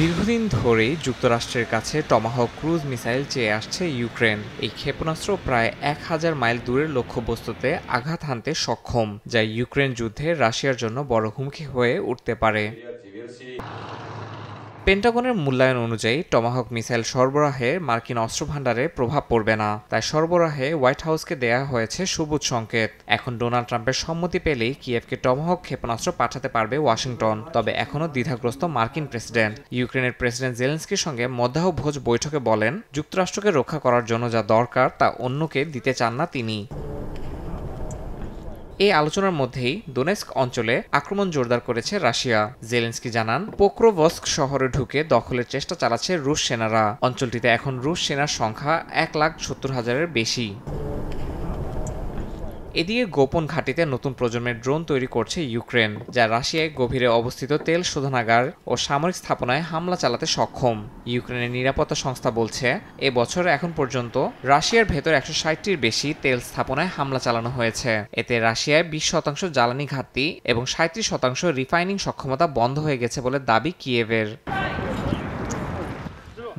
দীর্ঘদিন ধরেই যুক্তরাষ্ট্রের কাছে টমাহক ক্রুজ মিসাইল চেয়ে আসছে ইউক্রেন। এই ক্ষেপণাস্ত্র প্রায় 1000 মাইল দূরের লক্ষ্যবস্তুতে আঘাত হানতে সক্ষম, যা ইউক্রেন যুদ্ধে রাশিয়ার জন্য বড় হুমকি হয়ে উঠতে পারে। পেন্টাগনের মূল্যায়ন অনুযায়ী টমাহক মিসাইল সরবরাহে মার্কিন অস্ত্রভান্ডারে প্রভাব পড়বে না, তাই সরবরাহে হোয়াইট হাউসকে দেয়া হয়েছে সবুজ সংকেত। এখন ডোনাল্ড ট্রাম্পের সম্মতি পেলেই কিয়েভকে টমাহক ক্ষেপণাস্ত্র পাঠাতে পারবে ওয়াশিংটন। তবে এখনও দ্বিধাগ্রস্ত মার্কিন প্রেসিডেন্ট। ইউক্রেনের প্রেসিডেন্ট জেলেনস্কির সঙ্গে মধ্যাহ্নভোজ বৈঠকে বলেন, যুক্তরাষ্ট্রকে রক্ষা করার জন্য যা দরকার তা অন্যকে দিতে চান না তিনি। এই আলোচনার মধ্যেই দোনেস্ক অঞ্চলে আক্রমণ জোরদার করেছে রাশিয়া। জেলেনস্কি জানান, পোক্রোভস্ক শহরে ঢুকে দখলের চেষ্টা চালাচ্ছে রুশ সেনারা। অঞ্চলটিতে এখন রুশ সেনার সংখ্যা 1,70,000-এর বেশি। এদিকে গোপন ঘাঁটিতে নতুন প্রজন্মের ড্রোন তৈরি করছে ইউক্রেন, যা রাশিয়ায় গভীরে অবস্থিত তেল শোধনাগার ও সামরিক স্থাপনায় হামলা চালাতে সক্ষম। ইউক্রেনের নিরাপত্তা সংস্থা বলছে, এ বছর এখন পর্যন্ত রাশিয়ার ভেতর 160টির বেশি তেল স্থাপনায় হামলা চালানো হয়েছে। এতে রাশিয়ায় 20% জ্বালানি ঘাটতি এবং 37% রিফাইনিং সক্ষমতা বন্ধ হয়ে গেছে বলে দাবি কিয়েভের।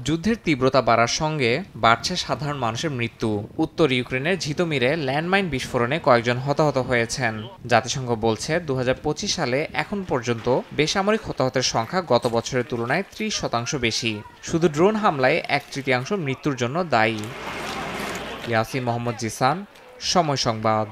যুদ্ধের তীব্রতা বাড়ার সঙ্গে বাড়ছে সাধারণ মানুষের মৃত্যু। উত্তর ইউক্রেনের ঝিতোমিরে ল্যান্ডমাইন বিস্ফোরণে কয়েকজন হতাহত হয়েছেন। জাতিসংঘ বলছে, 2025 সালে এখন পর্যন্ত বেসামরিক হতাহতের সংখ্যা গত বছরের তুলনায় 30% বেশি। শুধু ড্রোন হামলায় 1/3 মৃত্যুর জন্য দায়ী। ইয়াসিন মোহাম্মদ জিসান, সময় সংবাদ।